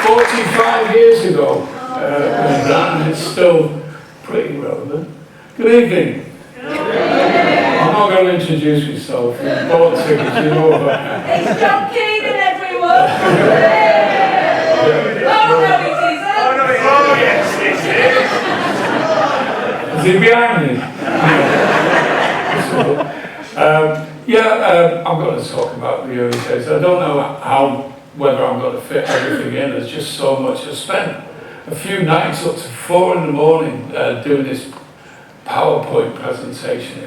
45 years ago, and it's still pretty relevant. Good evening. I'm not going to introduce myself. You bought tickets, you know about it. It's John Keenan, everyone! Oh no, it isn't! Oh no, oh yes, it is! Is he behind me? I'm going to talk about the early days. I don't know whether I'm going to fit everything in. There's just so much. I spent a few nights up to 4 in the morning doing this PowerPoint presentation.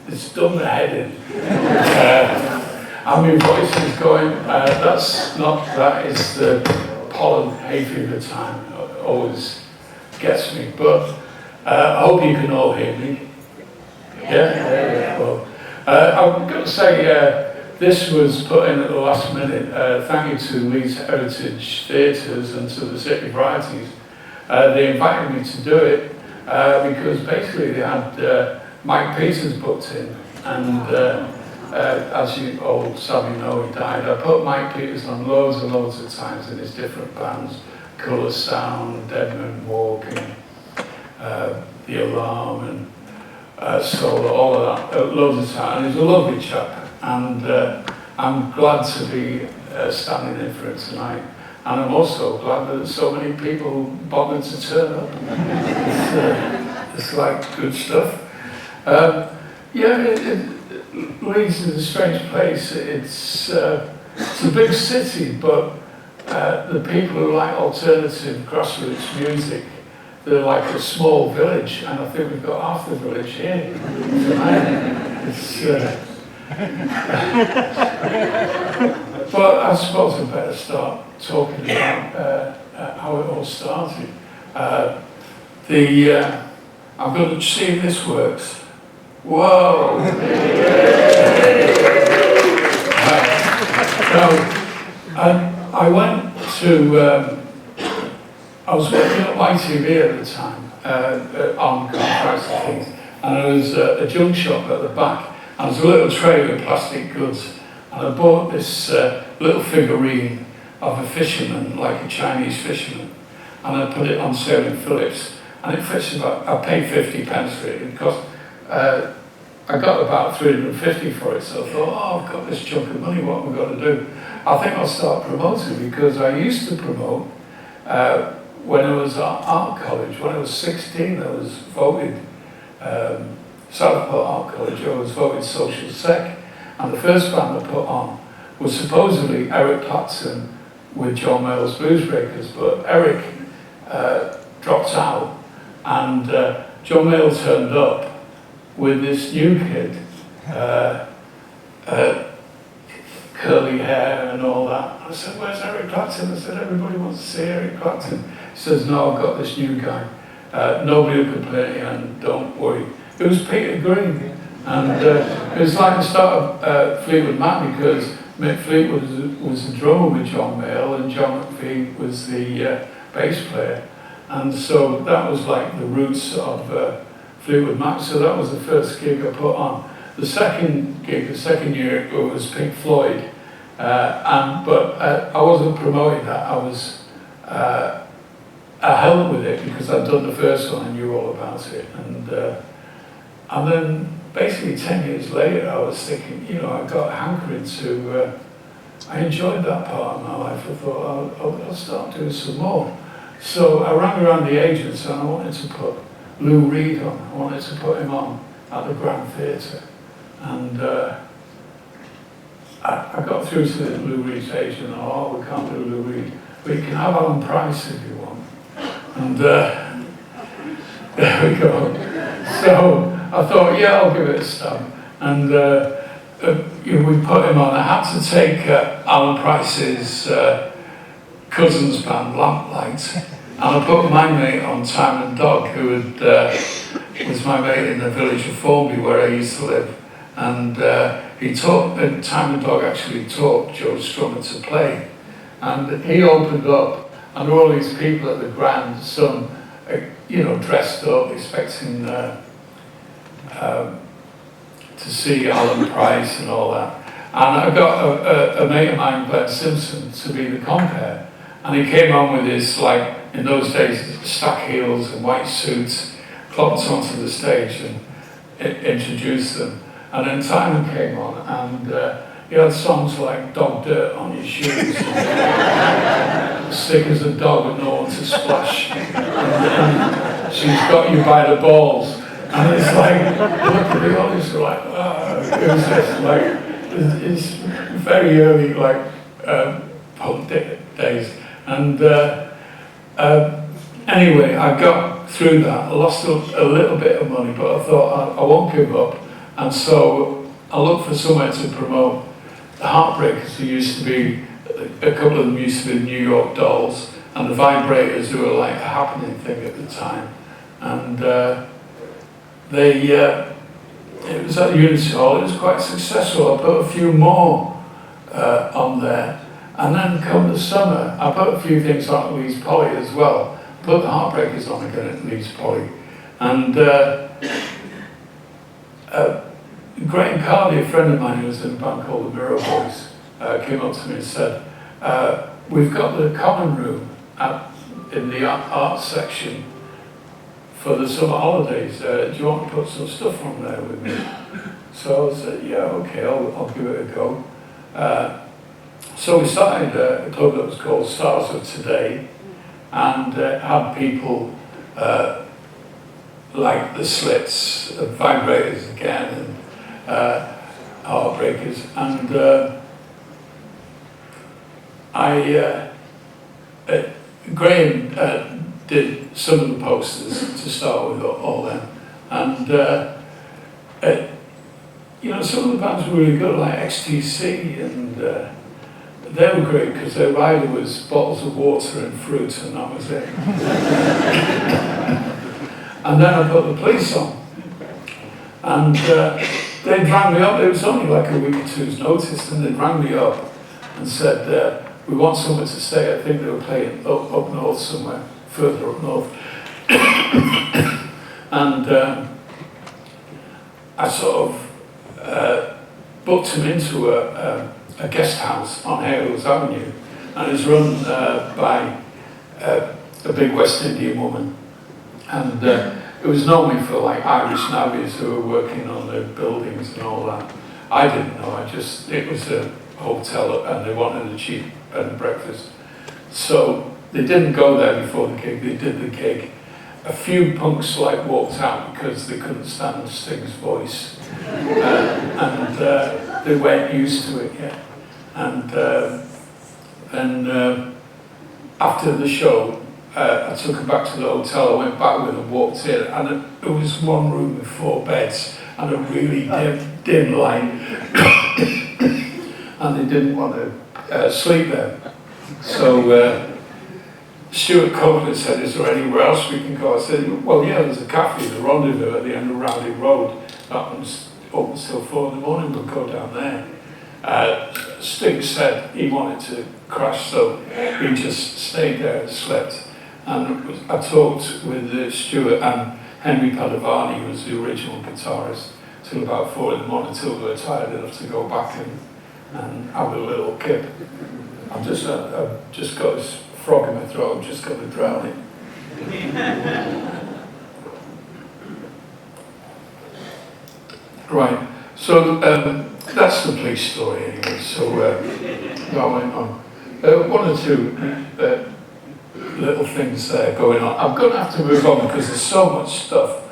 It's done the head in. And my voice is going, that is the pollen hay fever time. It always gets me. But I hope you can all hear me. Yeah. Well, I'm going to say this was put in at the last minute. Thank you to Leeds Heritage Theatres and to the City Varieties. They invited me to do it because basically they had Mike Peters booked in, and as you all sadly know, he died. I put Mike Peters on loads and loads of times in his different bands, Colour Sound, Deadman Walking, The Alarm, and Solo, all of that, loads of time. And he's a lovely chap, and I'm glad to be standing in for it tonight. And I'm also glad that so many people bothered to turn up. It's like good stuff. Leeds is a strange place. It's a big city, but the people who like alternative grassroots music, they're like a small village, and I think we've got half the village here tonight. But I suppose I better start talking about how it all started. I'm going to see if this works. Whoa! I went to, I was working at YTV at the time, on contracts and things, and there was a junk shop at the back, and there was a little tray with plastic goods, and I bought this little figurine of a fisherman, like a Chinese fisherman, and I put it on sale in Phillips, and it fits about, I paid 50 pence for it. It cost, I got about 350 for it, so I thought, oh, I've got this chunk of money, what am I going to do? I think I'll start promoting, because I used to promote when I was at art college. When I was 16, I was voted, Southport Art College, I was voted social sec, and the first band I put on was supposedly Eric Clapton with John Mayall's Bluesbreakers, but Eric dropped out, and John Mayall turned up with this new kid, curly hair and all that. I said, where's Eric Clapton? I said, everybody wants to see Eric Clapton. He says, no, I've got this new guy. Nobody will complain, and don't worry. It was Peter Green, and it was like the start of Fleetwood Mac, because Mick Fleetwood was the drummer with John Mayall, and John McPhee was the bass player. And so that was like the roots of Fleetwood Mac, so that was the first gig I put on. The second gig, the second year, it was Pink Floyd, but I wasn't promoting that. I was I helped with it because I'd done the first one and knew all about it, and then basically 10 years later, I was thinking, I got hankering to. I enjoyed that part of my life. I thought I'll start doing some more. So I ran around the agents, and I wanted to put Lou Reed on. I wanted to put him on at the Grand Theatre. And I got through to Lou Reed's agent, oh, we can't do Lou Reed, but you can have Alan Price if you want. And there we go. So I thought, yeah, I'll give it a stab. And we put him on. I had to take Alan Price's cousin's band, Lamplight, and I put my mate on, Time and Dog, who was my mate in the village of Formby, where I used to live. And Time and Dog actually taught Joe Strummer to play. And he opened up, and all these people at the Grand, some, dressed up, expecting to see Alan Price and all that. And I got a mate of mine, Glenn Simpson, to be the compere. And he came on with his, like, in those days, stack heels and white suits, clomped onto the stage and introduced them. And then Simon came on, and he had songs like Dog Dirt on Your Shoes, Sick as a Dog and No One to Splash, and She's Got You by the Balls. And it's like, look at the audience, like, oh, it was just like, it's very early, like, punk days. And anyway, I got through that. I lost a little bit of money, but I thought I won't give up. And so I looked for somewhere to promote the Heartbreakers, who used to be, a couple of them used to be the New York Dolls, and the Vibrators, who were like a happening thing at the time. And it was at the Unity Hall. It was quite successful. I put a few more on there. And then come the summer, I put a few things on at Leeds Poly as well. Put the Heartbreakers on again at Leeds Poly. And Graham Cardy, a friend of mine who was in a band called the Mirror Boys, came up to me and said, we've got the common room in the art section for the summer holidays. Do you want to put some stuff on there with me? So I said, yeah, okay, I'll give it a go. So we started a club that was called Stars of Today, and had people like the Slits, Vibrators again, and Heartbreakers. And Graham did some of the posters to start with, all them. And you know, some of the bands were really good, like XTC, and they were great because their rider was bottles of water and fruit, and that was it. And then I put the Police on, and they rang me up. It was only like a week or two's notice, and they rang me up and said, we want somewhere to stay. I think they were playing up north somewhere, further up north. And I sort of booked him into a guest house on Aylward Avenue, and it's run by a big West Indian woman. And it was normally for like Irish navvies who were working on the buildings and all that. I didn't know, it was a hotel and they wanted a cheap bed and breakfast. So they didn't go there before the gig, they did the gig. A few punks like walked out because they couldn't stand Sting's voice. And they weren't used to it yet. And then after the show, I took her back to the hotel. I went back with her, walked in, and it was one room with 4 beds and a really dim light. And they didn't want to sleep there. So Stuart Copeland said, is there anywhere else we can go? I said, well, yeah, there's a cafe, the Rendezvous at the end of Rowley Road. That one's open till 4 in the morning, we'll go down there. Sting said he wanted to crash, so he just stayed there and slept. And I talked with Stuart and Henry Padovani, who was the original guitarist, till about 4 in the morning, till we were tired enough to go back and have a little kip. I've just got this frog in my throat, I'm just going to drown it. Right, so that's the police story anyway, so I went on. 1 or 2 little things there going on. I'm going to have to move on because there's so much stuff.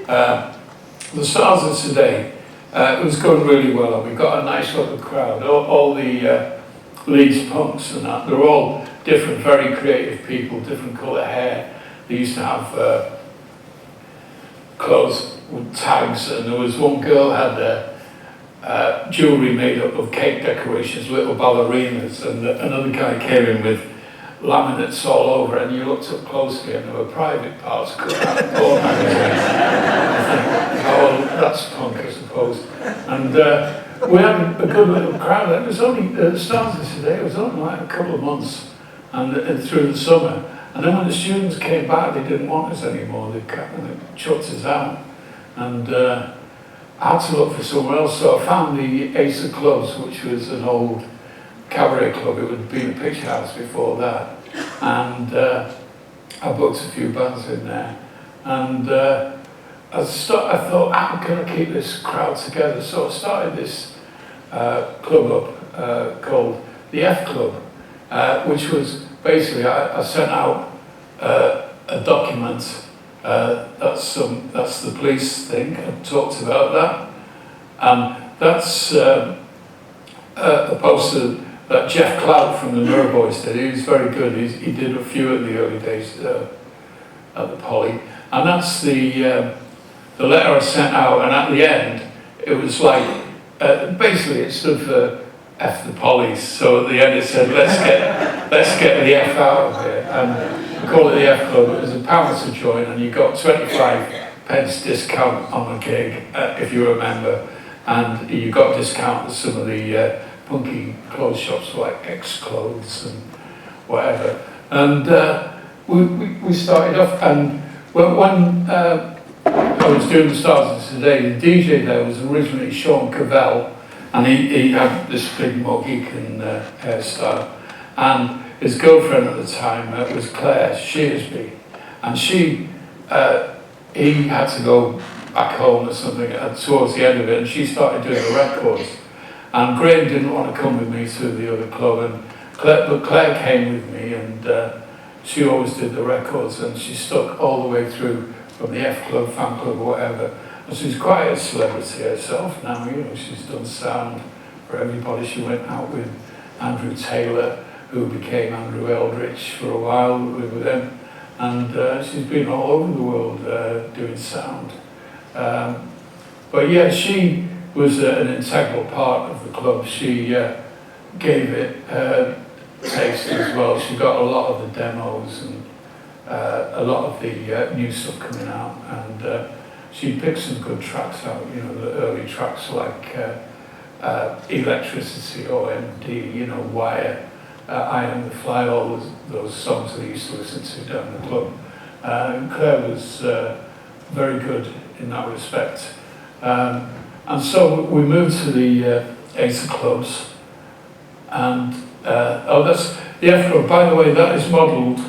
The Stars of Today, it was going really well, and we got a nice little crowd. All the Leeds punks and that, they're all different, very creative people, different colour hair. They used to have clothes with tags, and there was one girl had jewellery made up of cake decorations, little ballerinas, and another guy came in with laminates all over, and you looked up closely and there were private parts cut out of all magazines. Oh, that's punk, I suppose. And we had a good little crowd. It was only the Stars of Today, it was only like a couple of months and through the summer. And then when the students came back, they didn't want us anymore, they chucked us out. And I had to look for somewhere else, so I found the Ace of Clubs, which was an old cabaret club. It would be a picture house before that. and I booked a few bands in there. And I thought, how can I keep this crowd together? So I started this club up called the F Club, which was basically, I sent out a document, that's the police thing, I talked about that. And that's a poster that Jeff Clout from the Mirror Boys did. He was very good. He did a few in the early days at the Poly. And that's the letter I sent out, and at the end, it was like, basically it stood for F the Police. So at the end it said, let's get the F out of here. And we call it the F Club. It was £1 to join, and you got 25p discount on the gig, if you remember. And you got discount at some of the punky clothes shops like X Clothes and whatever. And we started off, and when I was doing the Stars of Today, the DJ there was originally Sean Cavell, and he had this big Mohican hairstyle. And his girlfriend at the time was Claire Shearsby, and he had to go back home or something towards the end of it, and she started doing the records. And Graham didn't want to come with me to the other club, but Claire came with me, and she always did the records, and she stuck all the way through from the F Club, fan club, whatever. And she's quite a celebrity herself now, you know, she's done sound for everybody. She went out with Andrew Taylor, who became Andrew Eldritch for a while, with him. And she's been all over the world doing sound. But yeah, she was an integral part of the club. She gave it her taste as well. She got a lot of the demos and a lot of the new stuff coming out, and she picked some good tracks out, you know, the early tracks like Electricity, OMD, you know, Wire, I Am the Fly, all those songs that I used to listen to down the club. And Claire was very good in that respect. And so we moved to the Ace of Clubs, and that's the F Club. By the way, that is modelled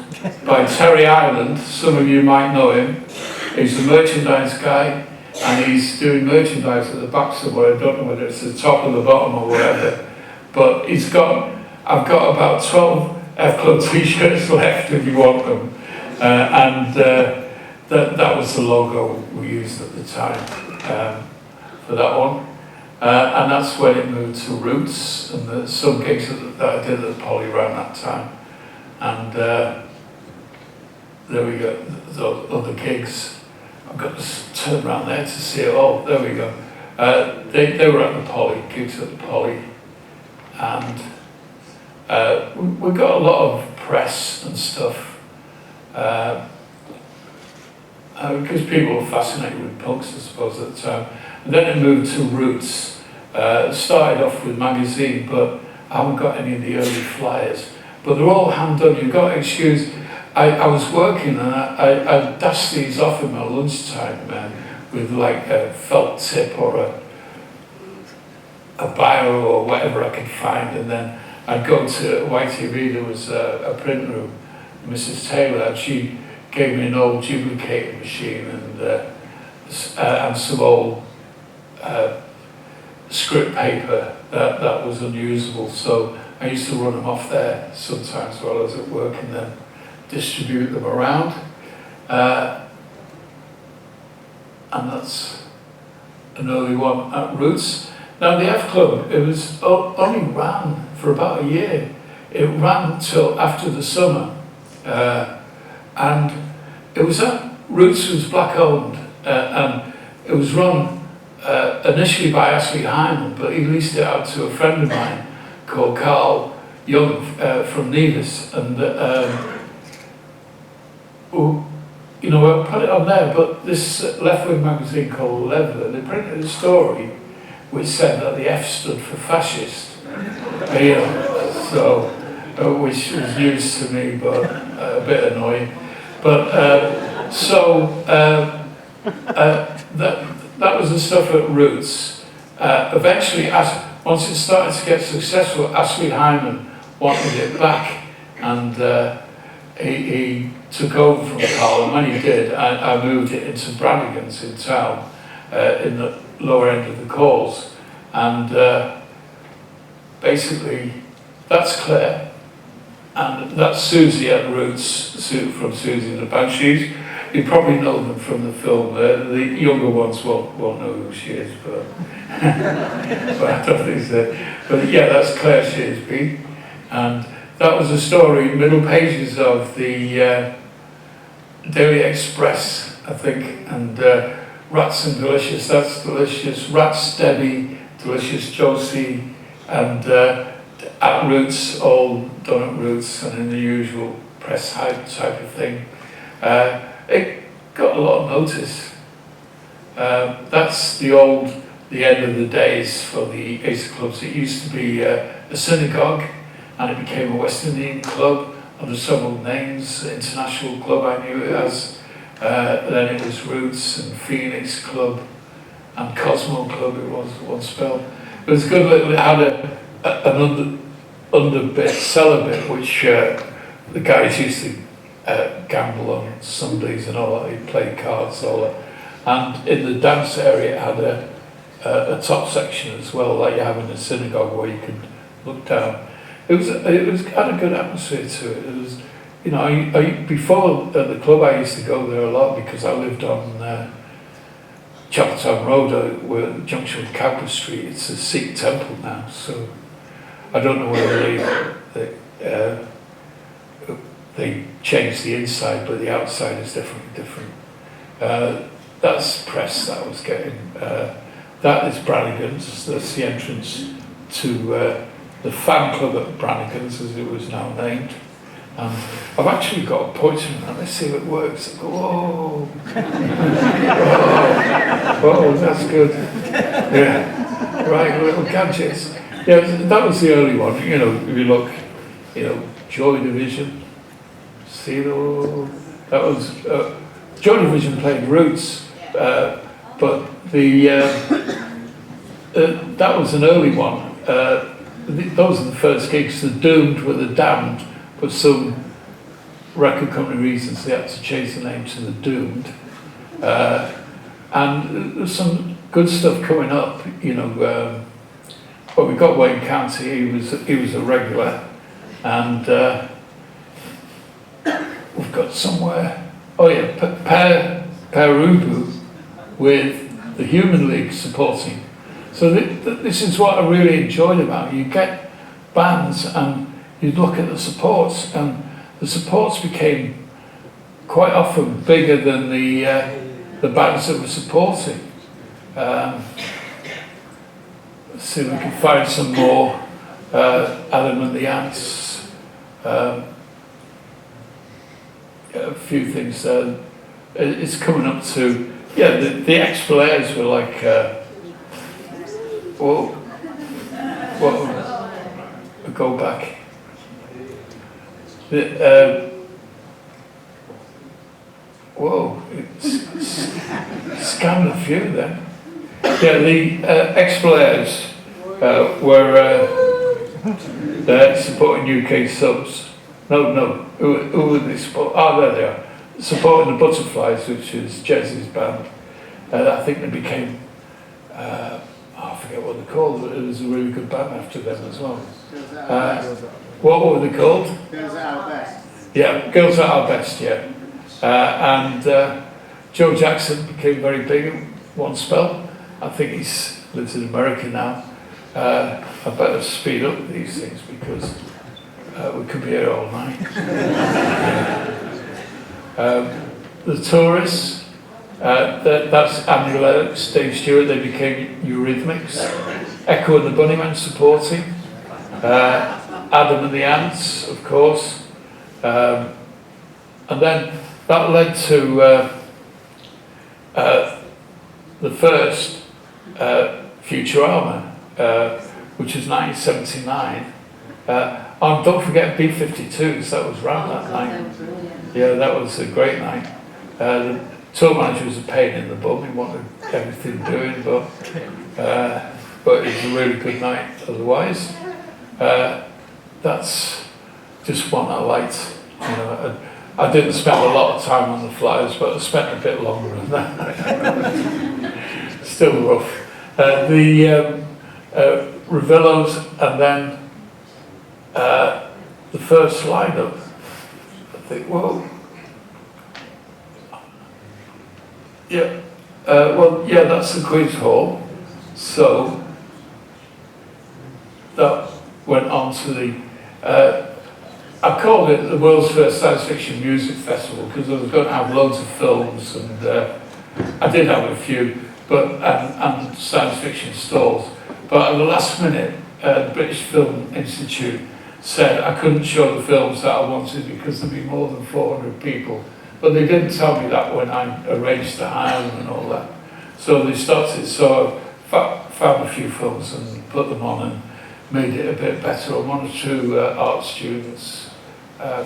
by Terry Ireland. Some of you might know him. He's a merchandise guy, and he's doing merchandise at the back somewhere. I don't know whether it's the top or the bottom or whatever, but I've got about 12 F Club t-shirts left if you want them. And that was the logo we used at the time for that one. And that's when it moved to Roots, and some gigs that I did at the Poly around that time. And there we go, those other gigs. I've got to turn around there to see it. Oh, there we go. They were at the Poly, gigs at the Poly. And we got a lot of press and stuff. Because people were fascinated with punks, I suppose, at the time. And then it moved to Roots. Started off with magazine, but I haven't got any of the early flyers. But they're all hand done. You've got to excuse. I was working, and I dashed these off in my lunchtime, with like a felt tip or a bio or whatever I could find, and then I'd go to YTV. There was a print room, Mrs. Taylor, and she gave me an old duplicating machine and some old script paper that was unusable. So I used to run them off there sometimes while I was at work, and then distribute them around. And that's an early one at Roots. Now the F Club, it was only ran for about a year. It ran till after the summer. And it was Roots was black owned, and it was run initially by Ashley Hyman, but he leased it out to a friend of mine called Carl Young from Nevis, and you know, I put it on there. But this left-wing magazine called Leather, they printed a story which said that the F stood for fascist, you know, so which was news to me, but a bit annoying. But that was the stuff at Roots. Eventually, once it started to get successful, Ashley Hyman wanted it back, and he took over from Carl, and when he did, I moved it into Brannigan's in town, in the lower end of the calls, and basically that's Claire, and that's Susie at Roots, from Susie and the Banshees. You probably know them from the film. The younger ones won't know who she is, but, but I don't think so. But yeah, that's Claire Shearsby, and that was a story, middle pages of the Daily Express, I think, and Rats and Delicious, that's delicious. Rats, Debbie, Delicious, Josie, and at Roots, all done at Roots, and in the usual press hype type of thing. It got a lot of notice. That's the end of the days for the Ace clubs. It used to be a synagogue, and it became a West Indian club under several names. The International Club, I knew it as. Then it was Roots and Phoenix Club and Cosmo Club, it was one spell. It was good. It had an under bit, cellar bit, which the guys used to gamble on Sundays and all that. He played cards, all that. And in the dance area, it had a top section as well, like you have in a synagogue where you could look down. It had a good atmosphere to it. It was, you know, before at the club I used to go there a lot because I lived on Chapeltown Road, where the junction with Cowper Street. It's a Sikh temple now, so I don't know whether they changed the inside, but the outside is definitely different. That's press that I was getting. That is Brannigan's. That's the entrance to the fan club at Brannigan's, as it was now named. I've actually got a pointer in that. Let's see if it works. I go, whoa. Whoa, that's good. Yeah. Right, little gadgets. Yeah, that was the early one. You know, if you look, you know, Joy Division. See, that was Joy Division played Roots, but that was an early one. Those are the first gigs. The Doomed were the Damned, but some record company reasons they had to change the name to the Doomed. And there's some good stuff coming up, you know. Well, we got Wayne County. He was a regular, and we've got somewhere. Oh yeah, Perubu with the Human League supporting. So this is what I really enjoyed about it. You get bands and you look at the supports, and the supports became quite often bigger than the bands that were supporting. Let's see if we can find some more. Adam and the Ants. A few things there. It's coming up to, yeah, the ex-players were like, whoa, go back. Whoa, scanned a few then. Yeah, the ex-players were supporting UK subs. No, who were they support? Oh, there they are. Supporting the Butterflies, which is Jez's band. I think they became, I forget what they're called, but it was a really good band after them as well. What were they called? Girls at Our Best. Yeah, Girls at Our Best, yeah. And Joe Jackson became very big in one spell. I think he's lives in America now. I better speed up these things because we could be here all night. The Tourists, that's Andy Lennox, Dave Stewart, they became Eurythmics. Echo and the Bunnymen supporting. Adam and the Ants, of course. And then that led to the first Futurama, which was 1979. And don't forget B-52s, that was round that night. Yeah, that was a great night. The tour manager was a pain in the bum, he wanted everything doing, but it was a really good night otherwise. That's just one I liked. You know, I didn't spend a lot of time on the flyers, but I spent a bit longer than that. Still rough. The Revillos, and then the first lineup. I think, well, yeah, that's the Queen's Hall. So that went on to the. I called it the world's first science fiction music festival because I was going to have loads of films, and I did have a few, but and science fiction stalls. But at the last minute, the British Film Institute said I couldn't show the films that I wanted because there'd be more than 400 people. But they didn't tell me that when I arranged to hire them and all that. So they stopped it. So I found a few films and put them on and made it a bit better. And one or two art students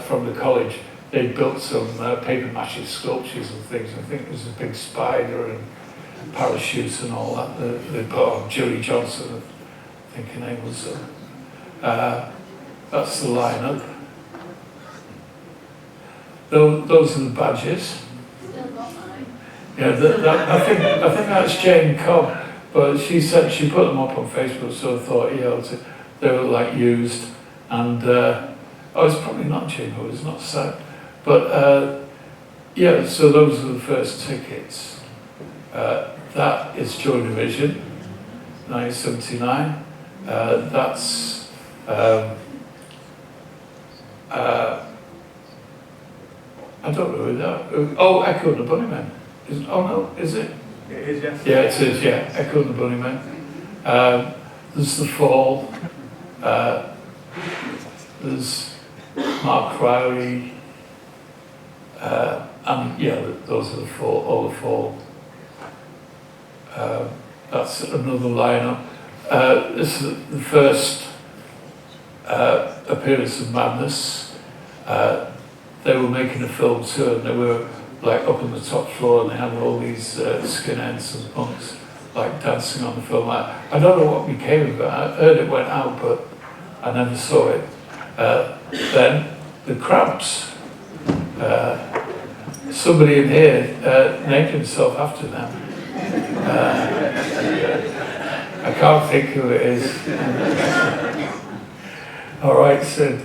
from the college, they built some paper mache sculptures and things. I think there's a big spider and parachutes and all that. They put on Julie Johnson, I think her name was. That's the lineup. Those are the badges. Still got mine. Yeah, I think that's Jane Cobb, but she said she put them up on Facebook, so I thought, they were like used, and it's probably not Jane Cobb, it's not sad, but so those are the first tickets. That is Joy Division, 1979. That's I don't know who that. Oh, Echo and the Bunnymen. Is it? It is, yes. Yeah, it is. Yeah, Echo and the Bunnymen. There's The Fall. There's Mark Crowley. And those are the Fall. All the Fall. That's another lineup. This is the first appearance of Madness. They were making a film too, and they were like up on the top floor, and they had all these skinheads and punks like dancing on the film. I don't know what became of it. I heard it went out, but I never saw it. Then the Crabs. Somebody in here named himself after them. I can't think who it is. All right, Sid.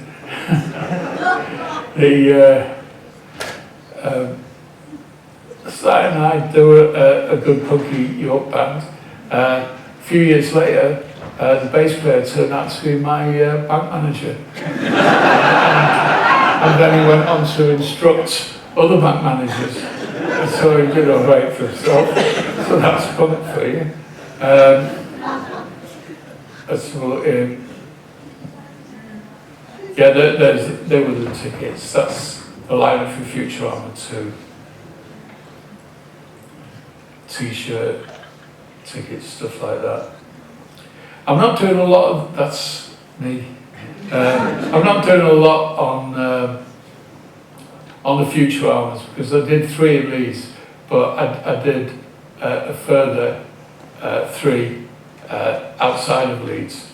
Cyanide, they were a good punky York band. A few years later, the bass player turned out to be my bank manager. And then he went on to instruct other bank managers. So he did all right for himself. So that's punk for you. Let's look in. Yeah, there were the tickets. That's the lineup for Futurama 2. T-shirt, tickets, stuff like that. I'm not doing a lot of, that's me. I'm not doing a lot on the Futuramas because I did 3 in Leeds, but I did a further 3 outside of Leeds.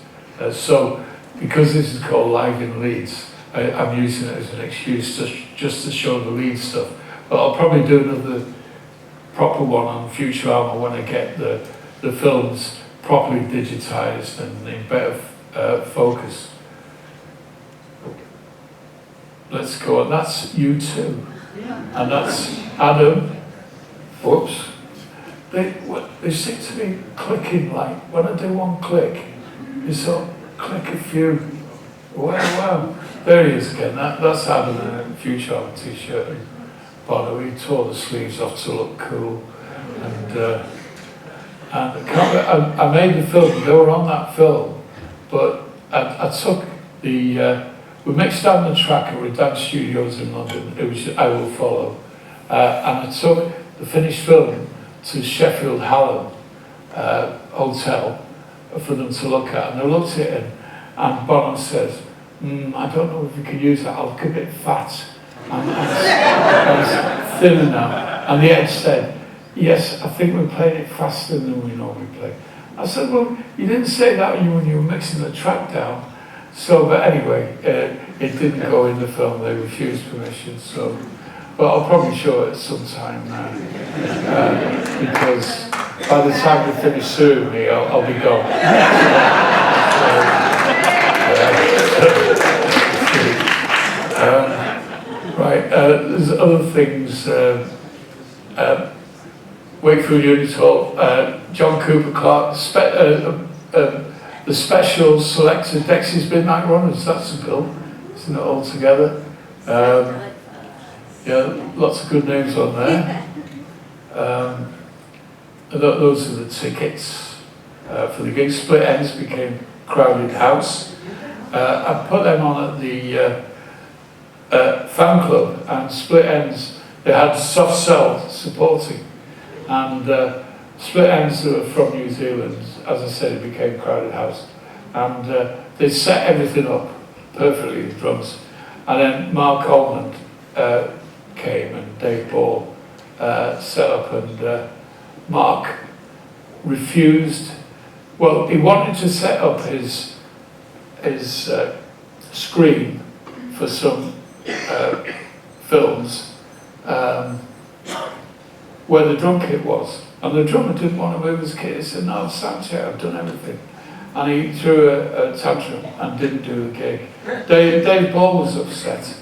So because this is called Live in Leeds, I'm using it as an excuse just to show the Leeds stuff. But I'll probably do another proper one on Futurama when I get the films properly digitized and in better focus. Let's go on. That's you too, and that's Adam. Whoops. They seem to be clicking like when I do one click, you sort of click a few. Wow. There he is again. That's Adam in a Futurama t-shirt. Bono, he tore the sleeves off to look cool, and I made the film. They were on that film, but I took the. We mixed down the track at Redance Studios in London. It was I Will Follow, and I took the finished film to Sheffield Hallam Hotel for them to look at, and they looked at it, and Bono says, "I don't know if you can use that. I'll look a bit fat." I was thinner now. And the Ed said, "Yes, I think we're playing it faster than we normally play." I said, "Well, you didn't say that when you were mixing the track down." So, but anyway, it didn't go in the film. They refused permission. So, but I'll probably show it sometime now, because by the time they finish suing me, I'll be gone. Right, there's other things. Wakefield Unit Hall, John Cooper Clark, the special selected Dexys Midnight Runners, that's the bill, isn't it, all together? Yeah, lots of good names on there. Those are the tickets for the gig. Split Ends became Crowded House. I put them on at the fan club, and Split Ends, they had Soft Cell supporting. And Split Ends that were from New Zealand, as I said, it became Crowded House. And they set everything up perfectly, the drums. And then Mark Coleman came, and Dave Ball set up, and Mark refused. Well, he wanted to set up his screen for some films where the drum kit was, and the drummer didn't want to move his kit. He said, "No, soundcheck, I've done everything," and he threw a tantrum and didn't do the gig. Dave Ball was upset,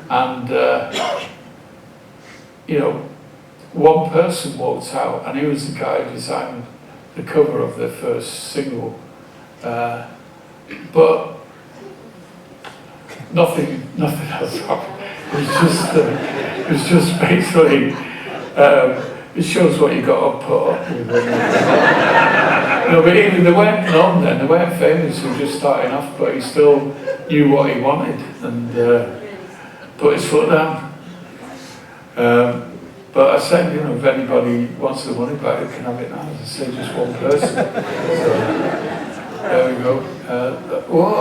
and you know, one person walked out, and he was the guy who designed the cover of their first single, but nothing else happened. It was just basically. It shows what you got to put up with. No, but even they weren't known then, they weren't famous, they were just starting off, but he still knew what he wanted and put his foot down. But I said, you know, if anybody wants the money back, they can have it now. As I say, just one person. So, there we go. Whoa!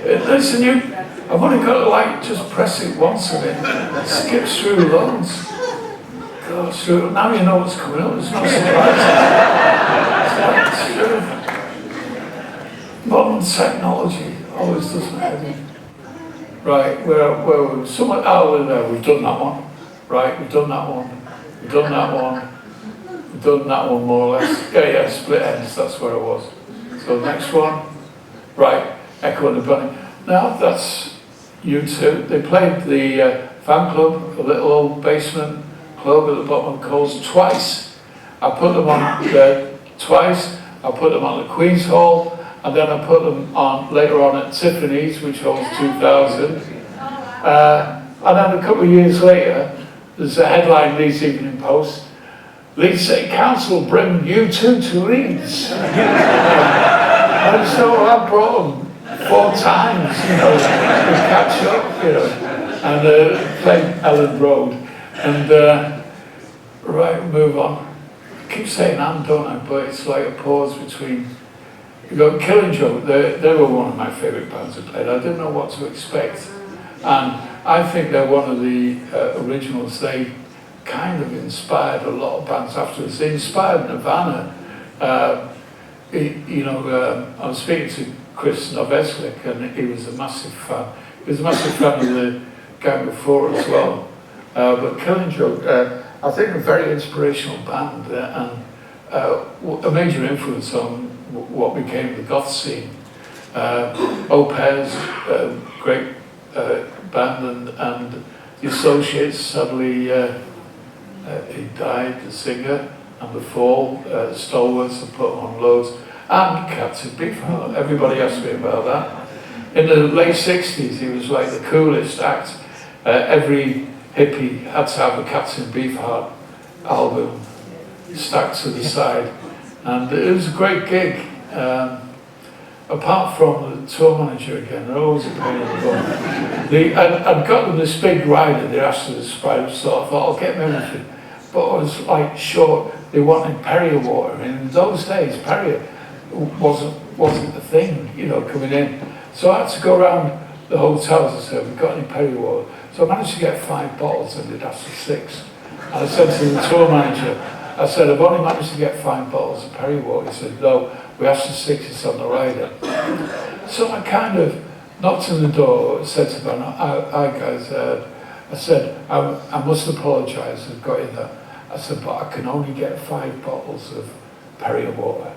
Listen, I've only got to like just press it once and it skips through loads. Goes through. Now you know what's coming up. It's not surprising. Modern technology always does my head in. Right, where we somewhere out there, we've done that one. Right, we've done that one. We've done that one. We've done that one more or less. Yeah, Split Ends, that's where it was. So next one. Right, Echo and the Bunny. Now that's U2. They played the fan club, a little old basement club at the bottom of the coast, twice. I put them on there twice. I put them on the Queen's Hall, and then I put them on later on at Tiffany's, which holds 2,000. And then a couple of years later, there's a headline Leeds Evening Post. Leeds City Council bring U2 to Leeds. And so I brought them 4 times, you know, to catch up, you know, and played Ellen Road. And right, move on. I keep saying and, don't I? But it's like a pause between. You got Killing Joke. They were one of my favourite bands I played. I didn't know what to expect, and I think they're one of the originals. They kind of inspired a lot of bands afterwards. They inspired Nirvana. I was speaking to Chris Noveslik, and he was a massive fan. He was a massive fan of the gang before as well. But Killing Joke, I think a very inspirational band and a major influence on what became the goth scene. Opez, great band, and the Associates, sadly, he died, the singer, and the Fall, Stalwarts, and put on loads, and Captain Beefheart. Everybody asked me about that. In the late 60s, he was like the coolest act. Every hippie had to have a Captain Beefheart album stacked to the side, and it was a great gig. Apart from the tour manager again, they're always a pain in the butt. I'd got them this big rider, they asked for the Sprite, so I thought, I'll get them everything. But I was like short, they wanted Perrier water. In those days, Perrier wasn't the thing, you know, coming in. So I had to go around the hotels and say, have we got any Perrier water? So I managed to get 5 bottles, and they'd ask for 6. And I said to the tour manager, I said, I've only managed to get 5 bottles of Perry water. He said, no, we have to stick this on the rider. So I kind of knocked on the door and said to them, hi guys, I said, I must apologise, I've got you that. I said, but I can only get 5 bottles of Perrier water.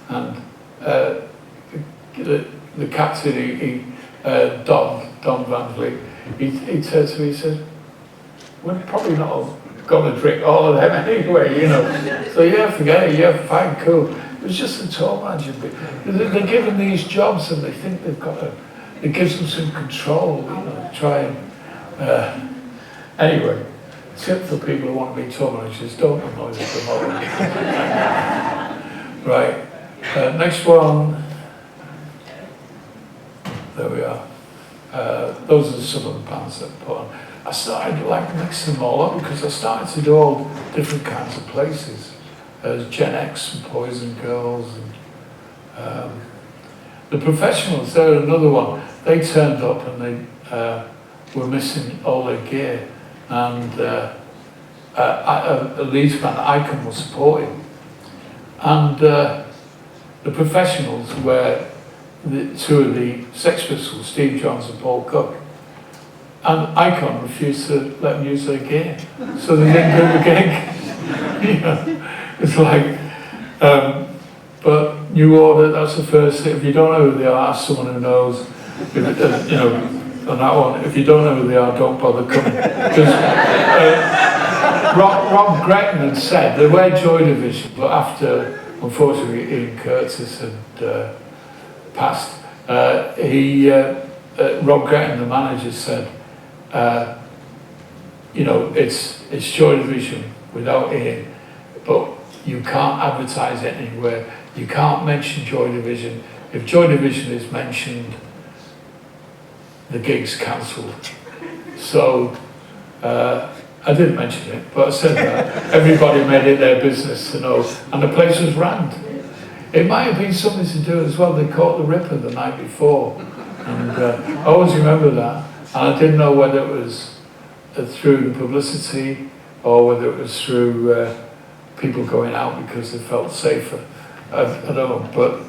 And the captain, Don Van Vliet, he said to me, he said, we're probably not going to drink all of them anyway, you know. So yeah, forget it, yeah, fine, cool. It was just the tour manager. They're given these jobs and they think they've got to, it gives them some control, you know, try and, anyway, tip for people who want to be tour managers, don't annoy the promoter. Right, next one, there we are. Those are some of the bands that I put on. I started like mixing them all up because I started to do all different kinds of places. There's Gen X and Poison Girls and the Professionals, they're another one. They turned up and they were missing all their gear, and a Leeds band, Icon, was supporting. And the Professionals were two of the Sex Pistols, Steve Johns and Paul Cook. And Icon refused to let them use their gear, so they didn't do the gig. You know, it's like, but New Order, that's the first thing. If you don't know who they are, ask someone who knows. If, you know, on that one, if you don't know who they are, don't bother coming. Because Rob Gretton had said they were Joy Division, but after, unfortunately, Ian Curtis had passed, Rob Gretton, the manager, said, you know, it's Joy Division without Ian, but you can't advertise it anywhere. You can't mention Joy Division. If Joy Division is mentioned, the gig's cancelled. So I didn't mention it, but I said that. Everybody made it their business to know, and the place was rammed. It might have been something to do as well. They caught the Ripper the night before, and I always remember that. And I didn't know whether it was through the publicity or whether it was through people going out because they felt safer. I don't know, but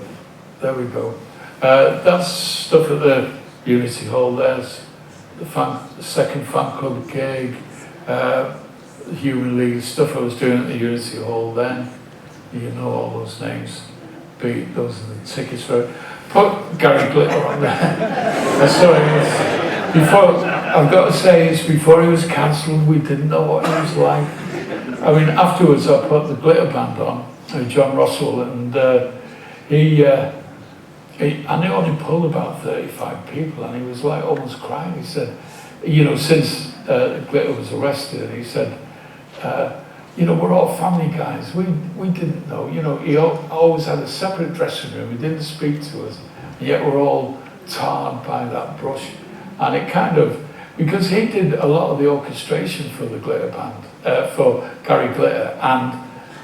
there we go. That's stuff at the Unity Hall. There's the second fan club gig, Human League, stuff I was doing at the Unity Hall then. You know all those names. Those are the tickets for it. Put Gary Glitter on there. Sorry, I've got to say, it's before he was cancelled, we didn't know what he was like. I mean, afterwards I put the Glitter Band on, John Russell, and he only pulled about 35 people, and he was like almost crying. He said, you know, since Glitter was arrested, and he said, you know, we're all family guys. We didn't know, you know, he always had a separate dressing room. He didn't speak to us, and yet we're all tarred by that brush. And it kind of, because he did a lot of the orchestration for the Glitter Band, for Gary Glitter, and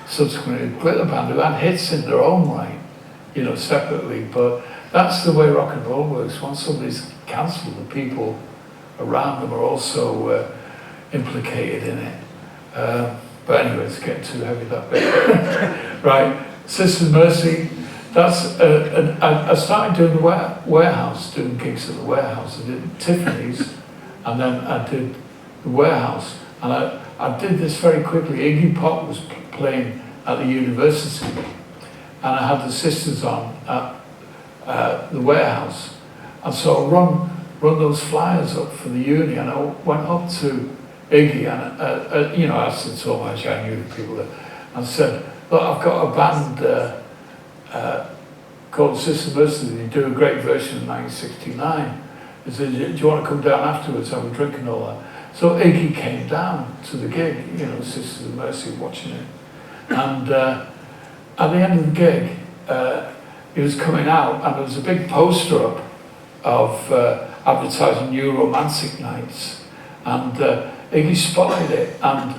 subsequently the Glitter Band, who had hits in their own right, you know, separately. But that's the way rock and roll works. Once somebody's cancelled, the people around them are also implicated in it. But anyway, it's getting too heavy, that bit. Right, Sister Mercy, that's, I started doing the warehouse, doing gigs at the warehouse. I did Tiffany's, and then I did the warehouse. And I did this very quickly. Iggy Pop was playing at the university, and I had the sisters on at the warehouse. And so I run those flyers up for the uni, and I went up to Iggy, and you know, I asked the tour manager, I knew the people there, and said, look, I've got a band called Sister Mercy, they do a great version of 1969. He said, do you want to come down afterwards, have a drink and all that? So Iggy came down to the gig, you know, Sisters of Mercy, watching it. And at the end of the gig, he was coming out, and there was a big poster up of advertising New Romantic Nights. And Iggy spotted it, and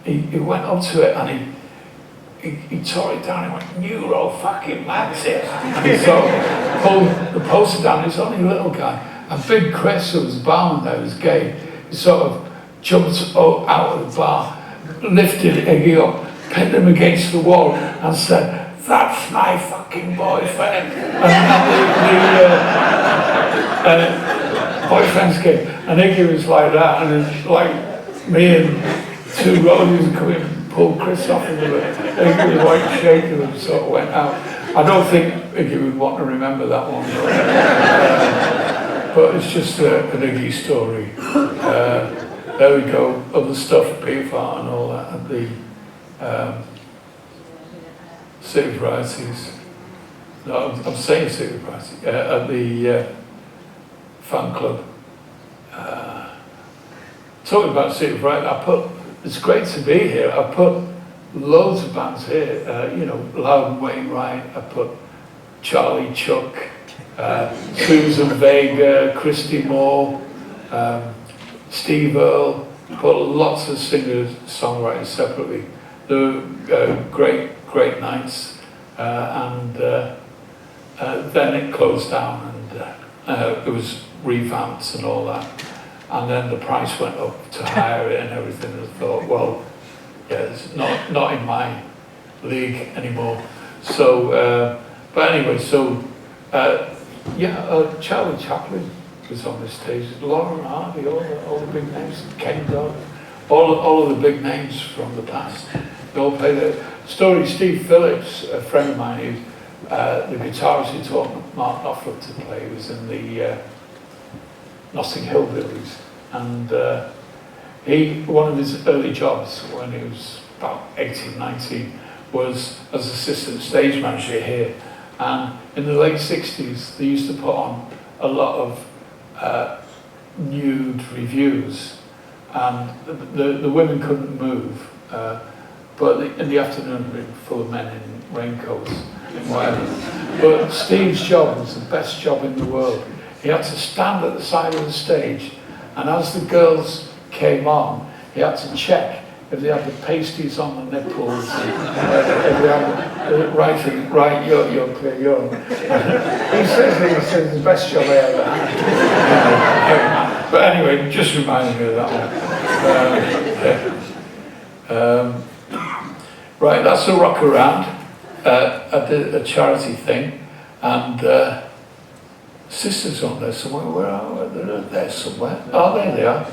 he went up to it, and he tore it down. He went, Neuro fucking Mantic. And he sort of pulled the poster down. He was only a little guy. And Big Chris, who was the barman there, was gay. He sort of jumped out of the bar, lifted Iggy up, pinned him against the wall, and said, "That's my fucking boyfriend." And the boyfriends came, and Iggy was like that, and it's like me and two roadies would come in and pull Chris off of it. Iggy was like shaking and sort of went out. I don't think Iggy would want to remember that one, but it's just an Iggy story. There we go, other stuff, PFAR and all that, at the City Varieties. No, I'm saying City Varieties, at the fan club. Talking about City Varieties, it's great to be here. I put loads of bands here, Loudon Wainwright, I put Charlie Chuck, Susan Vega, Christy Moore, Steve Earle, put lots of singers, songwriters separately. They were great nights, and then it closed down, and it was revamped and all that, and then the price went up to hire it and everything. And I thought, well, yeah, it's not in my league anymore. So, but anyway, so Charlie Chaplin was on the stage, Lauren Hardy, all the big names, Ken Dodd, all of the big names from the past. They all played the story. Steve Phillips, a friend of mine, the guitarist who taught Mark Knopfler to play, was in the Notting Hill Hillbillies, and one of his early jobs when he was about 18, 19 was as assistant stage manager here. And in the late 60s, they used to put on a lot of nude reviews, and the women couldn't move, but in the afternoon it was full of men in raincoats and whatever. But Steve's job was the best job in the world. He had to stand at the side of the stage, and as the girls came on, he had to check if they had the pasties on the nipples, if they had right, you're clear, you're on. He says it's the best job I ever had. But anyway, just reminded me of that one. Right, that's a rock around. I did a charity thing, and Sisters on there somewhere. Where are they? They're there somewhere. Oh, there they are.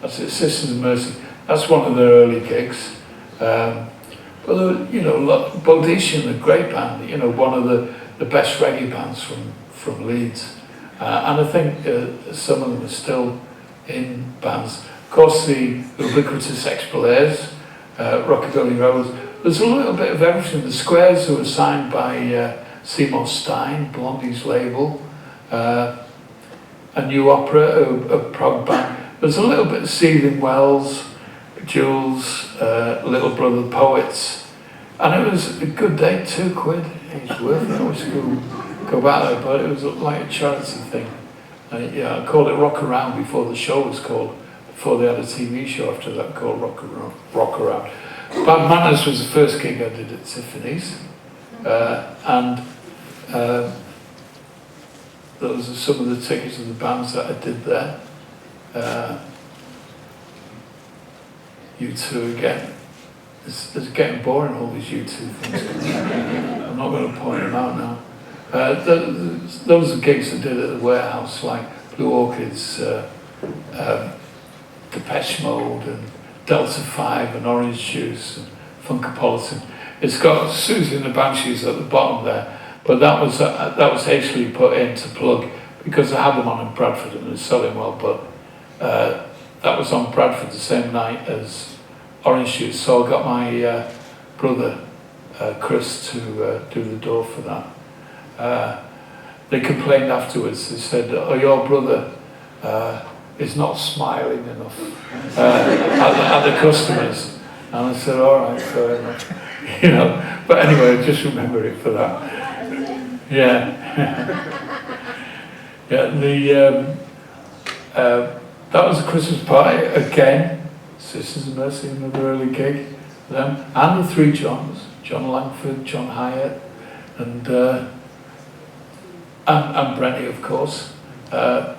That's it, Sisters of Mercy. That's one of their early gigs. But Bodician, a great band, one of the best reggae bands from Leeds. And I think some of them are still in bands. Of course, the ubiquitous Expelairs, Rockabilly Rebels. There's a little bit of everything. The Squares, who were signed by Seymour Stein, Blondie's label. A New Opera, a prog band. There's a little bit of Seething Wells, Jules, Little Brother Poets, and it was a good day, £2. It's worth it. I always go back there, but it was like a charity thing. I called it Rock Around before the show was called. Before they had a TV show after that called Rock Around. Bad Manners was the first gig I did at Tiffany's, and those are some of the tickets of the bands that I did there. U2 again. It's getting boring, all these U2 things. I'm not going to point them out now. Those are gigs I did at the Warehouse, like Blue Orchids, Depeche Mode, and Delta 5, and Orange Juice, and Funkapolitan. It's got Susie and the Banshees at the bottom there, but that was hastily put in to plug because I had them on in Bradford and it was selling well, but that was on Bradford the same night as Orange Juice, so I got my brother Chris to do the door for that. They complained afterwards. They said, "Oh, your brother is not smiling enough at the customers." And I said, "All right, fair enough." But anyway, just remember it for that. Yeah. That was a Christmas party again. Sisters of Mercy, another early gig. Them and the three Johns, John Langford, John Hyatt, and Brenny, of course. That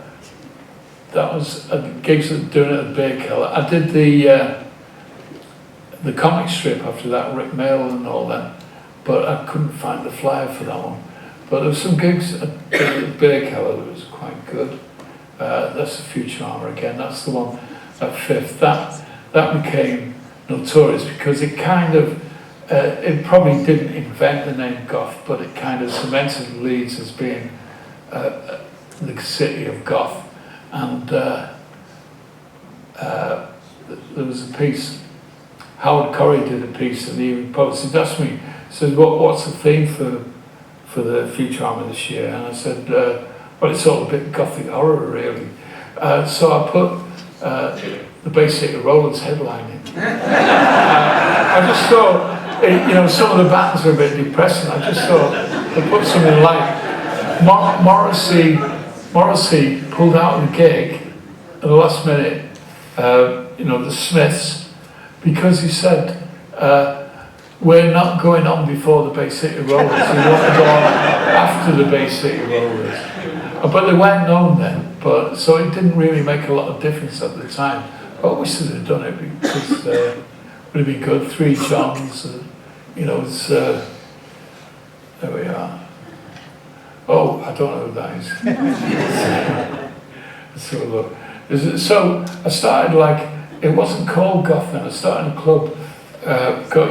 was gigs doing it at Beer Keller. I did the comic strip after that, Rick Mail and all that, but I couldn't find the flyer for that one. But there were some gigs at Beer Keller that was quite good. That's the Futurama again, that's the one at Fifth. That became notorious because it kind of, it probably didn't invent the name goth, but it kind of cemented Leeds as being the city of goth. And there was a piece, Howard Corey did a piece in the Evening Post. He'd asked me, said, what's the theme for the Futurama this year? And I said, well, it's all a bit gothic horror, really. So I put the Bay City Rollers headline in. I just thought, you know, some of the bands are a bit depressing. I just thought I put something like Morrissey pulled out of the gig at the last minute, you know, the Smiths, because he said, we're not going on before the Bay City Rollers, we want to go on after the Bay City Rollers. But they weren't known then, but so it didn't really make a lot of difference at the time. But I wish they'd have done it because it would have been good. 3 Johns, you know, it's, there we are. Oh, I don't know who that is. Let's have a look. So I started like, it wasn't called goth then, I started in a club,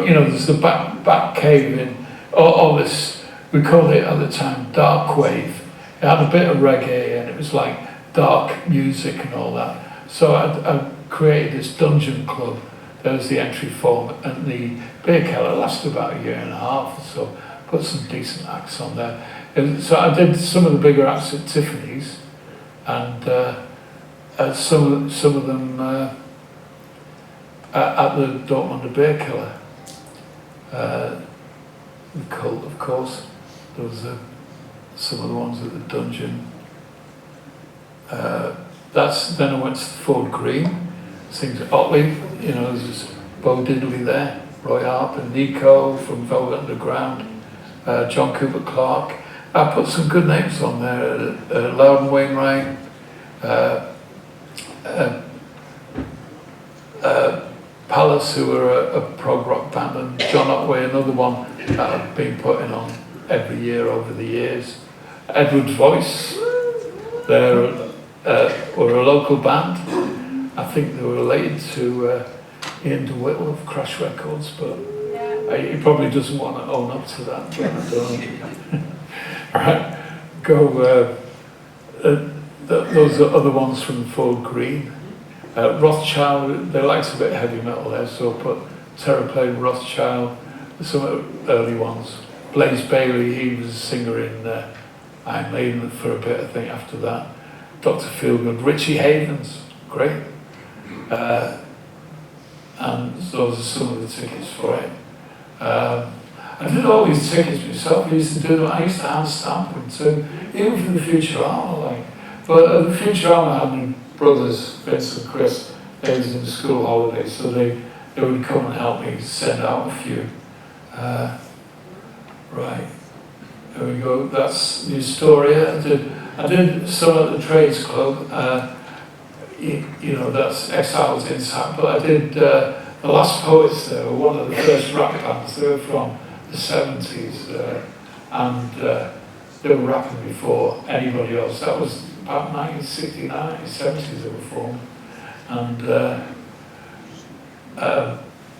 you know, there's the back cave in, all this, we called it at the time dark wave. It had a bit of reggae and it was like dark music and all that. So I created this dungeon club. There was the entry form, and the Beer Keller lasted about a year and a half or so. Put some decent acts on there. And so I did some of the bigger acts at Tiffany's, and some of them at the Dortmunder Beer Keller. The Cult, of course. There was some of the ones at the Dungeon. Then I went to Ford Green, things at Otley, you know, there's Bo Diddley there, Roy Harp and Nico from Velvet Underground, John Cooper Clarke. I put some good names on there, Loudon Wainwright, Palace, who were a prog rock band, and John Otway, another one that I've been putting on every year over the years. Edward's Voice, they were a local band. I think they were related to Ian DeWhittle of Crash Records, but he probably doesn't want to own up to that. But I don't. Right, go. Those are other ones from Ford Green. Rothschild, they liked a bit of heavy metal there, so I put Terror Plane, Rothschild, some of the early ones. Blaze Bailey, he was a singer in Iron Maiden for a bit, I think, after that. Dr. Feelgood, Richie Havens, great. And those are some of the tickets for it. I did all these tickets myself. I used to do them. I used to hand stamp them too, even for the Futurama. Like, but the Futurama had my brothers, Vince and Chris. They was in school holidays, so they would come and help me send out a few. Right, there we go. That's the Astoria. I did some at the Trades Club. You know, that's Exiles Inside. But I did the Last Poets. They were one of the first rap bands. They were from the 70s, and they were rapping before anybody else. That was about 1969, 70s they were formed, and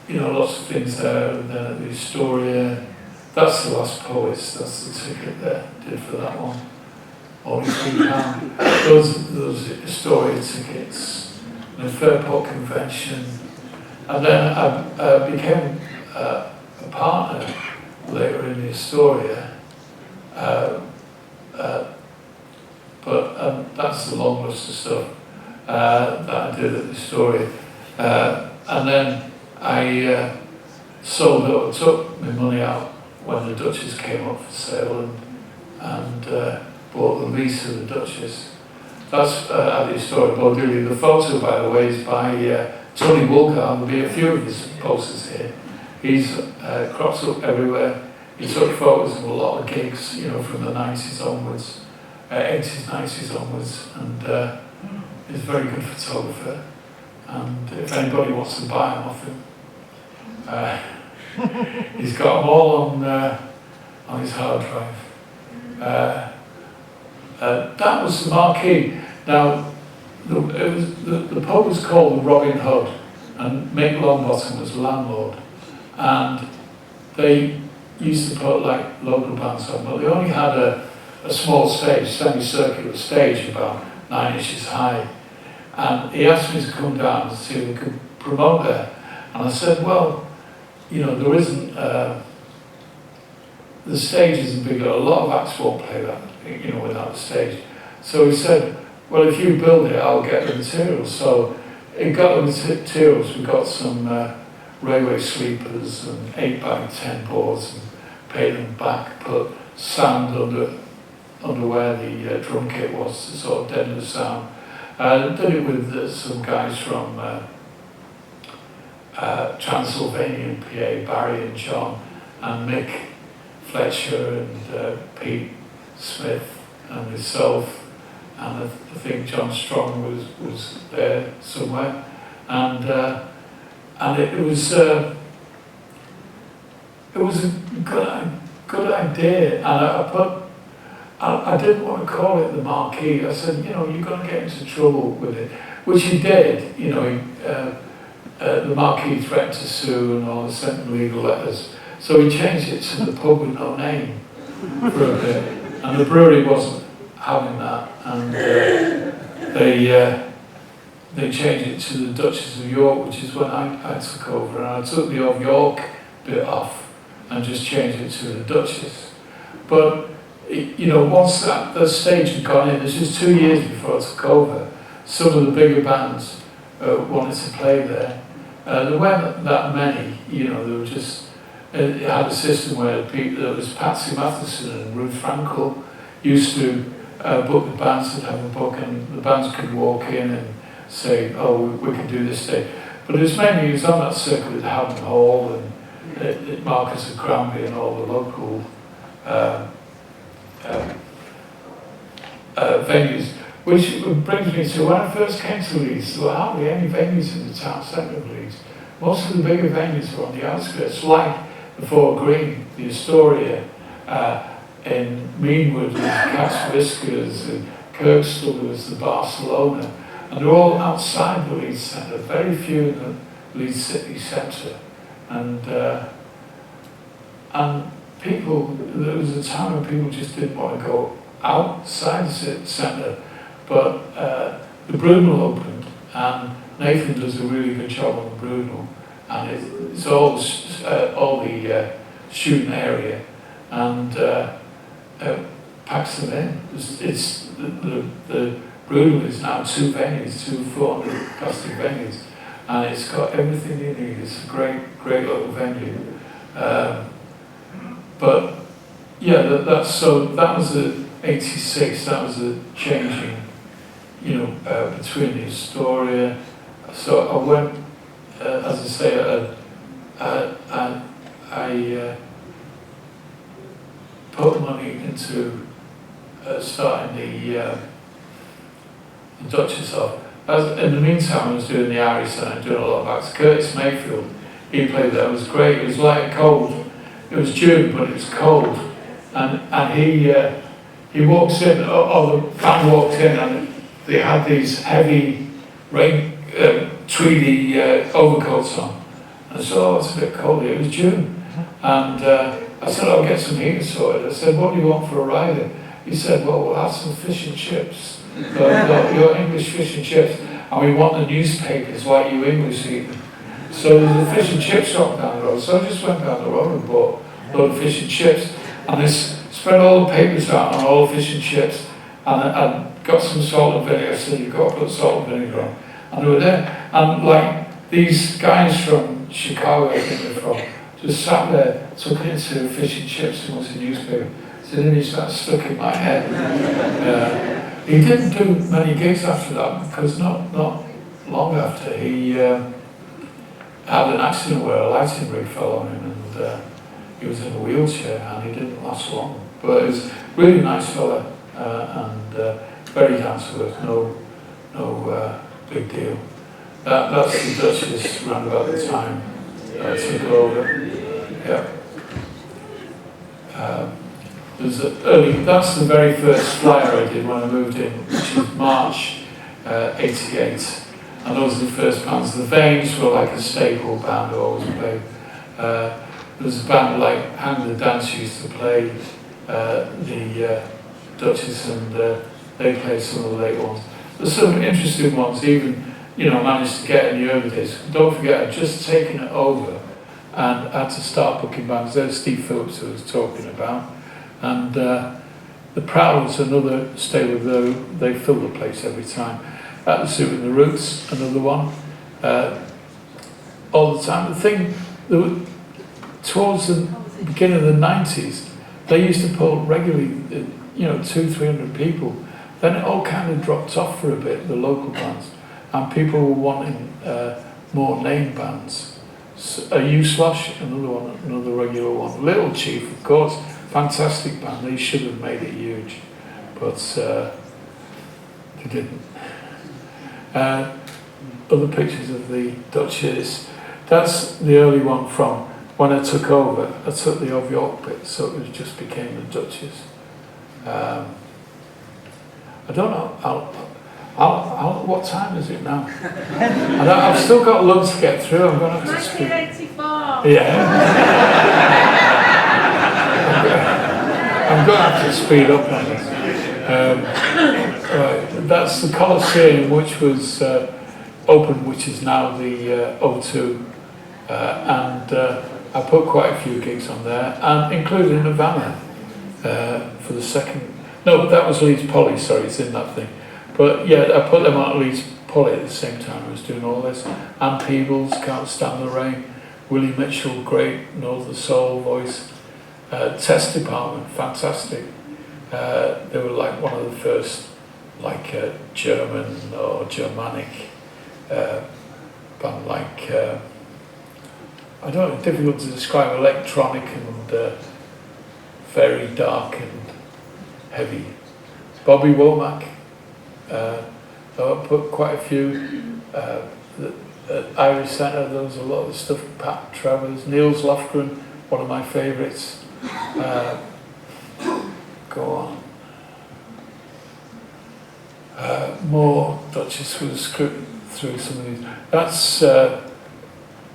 you know, lots of things there. The Astoria. That's the Last Poets. That's the ticket there. Did for that one. Only £3. Those Astoria tickets. The Fairport Convention, and then I became a partner later in the Astoria. But that's the long list of stuff that I did at the Astoria. And then I sold it, took my money out when the Duchess came up for sale and bought the lease of the Duchess. That's at the Astoria Bodilli. The photo, by the way, is by Tony Woolgar. There'll be a few of his posters here. He's crops up everywhere. He took photos of a lot of gigs, you know, from the 90s onwards. 80s, 90s onwards, and he's a very good photographer. And if anybody wants to buy them off him, He's got them all on his hard drive. That was the marquee. Now, the pub was called the Robin Hood, and Mick Longbottom was the landlord. And they used to put like local bands on, but they only had a small stage, semicircular stage about 9 inches high. And he asked me to come down to see if we could promote there. And I said, well, you know, there isn't, the stage isn't big, a lot of acts won't play that, you know, without the stage. So he said, well, if you build it, I'll get the materials. So he got the materials, we got some railway sleepers and 8x10 boards and paid them back, put sand under where the drum kit was to sort of deaden the sound. Did it with some guys from Transylvania, PA, Barry and John, and Mick Fletcher and Pete Smith and myself, and I think John Strong was there somewhere, and it was a good idea, and I didn't want to call it the marquee. I said, you know, you're going to get into trouble with it, which he did. You know, the marquee threatened to sue and all, sent him legal letters. So he changed it to the pub with no name for a bit, and the brewery wasn't having that, and they changed it to the Duchess of York, which is when I took over, and I took the old York bit off and just changed it to the Duchess. But you know, once that stage had gone in, this was 2 years before I took over, some of the bigger bands wanted to play there. There weren't that many, you know, there were just, it had a system where there was Patsy Matheson and Ruth Frankel used to book the bands, that have a book, and the bands could walk in and say, oh, we can do this day. But it was on that circuit with Howden Hall and Marcus and Granby and all the local venues, which brings me to when I first came to Leeds, there were hardly any venues in the town centre of Leeds. Most of the bigger venues were on the outskirts, like the Fort Green, the Astoria, in Meanwood, the Cat's Whiskers, and Kirkstall, there was the Barcelona, and they're all outside the Leeds centre, very few in the Leeds city centre. And people, there was a time when people just didn't want to go outside the centre, but the Brunel opened, and Nathan does a really good job on the Brunel, and it's all the student area, and packs them in. It's the Brunel is now 2 venues, 2 400 capacity venues, and it's got everything you need. It's a great little venue. But yeah, that was the 86. That was the changing, you know, between the Astoria. So I went, as I say, I put money into starting the Duchess off. In the meantime, I was doing the Irish and doing a lot of acts. Curtis Mayfield, he played there. It was great. It was like cold. It was June, but it was cold, and he walks in, or the band walked in, and they had these heavy tweedy overcoats on. And I said, oh, it's a bit cold here. It was June, and I said, I'll get some heating sorted. I said, what do you want for a rider? He said, well, we'll have some fish and chips, your English fish and chips, and we want the newspapers like you English eat them. So there's a fish and chip shop down the road. So I just went down the road and bought a load of fish and chips, and I spread all the papers out on all the fish and chips, and I got some salt and vinegar. I said, you've got to put salt and vinegar on. And they were there. And like these guys from Chicago, I think they're from, just sat there, took it into fish and chips and was a newspaper. So then he started stuck in my head. He didn't do many gigs after that, because not long after, he had an accident where a lighting rig fell on him, and he was in a wheelchair, and he didn't last long. But he was a really nice fella, and very down to earth, no big deal. That's the Duchess around about the time took over. Yeah. That's the very first flyer I did when I moved in, which was March 88. And those were the first bands. The Veins were like a staple band who always played. There was a band like Hang the Dance used to play, the Duchess, and they played some of the late ones. There's some interesting ones, even, managed to get in the early days. Don't forget, I'd just taken it over and had to start booking bands. There's Steve Phillips who I was talking about. And the Prowls, another stable, they fill the place every time. At the Suit and the Roots, another one. All the time. The thing, towards the beginning of the 90s, they used to pull regularly, 200-300 people. Then it all kind of dropped off for a bit, the local bands. And people were wanting more name bands. So, U-Slosh, another regular one. Little Chief, of course, fantastic band. They should have made it huge, but they didn't. Other pictures of the Duchess. That's the early one from when I took over. I took the of York bit, so it just became the Duchess. I don't know. What time is it now? I've still got loads to get through. I'm going to have to speed. 1984. Yeah. I'm going to have to speed up on this. Right. That's the Coliseum, which was open, which is now the O2, and I put quite a few gigs on there, and including Nirvana for the second. No, that was Leeds Poly. Sorry, it's in that thing. But yeah, I put them on Leeds Poly at the same time I was doing all this. And Peebles, Can't Stand the Rain. Willie Mitchell, great, knows the soul voice. Test Department, fantastic. They were like one of the first, like German or Germanic band, like I don't know, difficult to describe, electronic and very dark and heavy. Bobby Womack. I put quite a few. Irish Centre, there was a lot of stuff. Pat Travers, Niels Lofgren, one of my favourites. Go on. More Duchess was through some of these. That's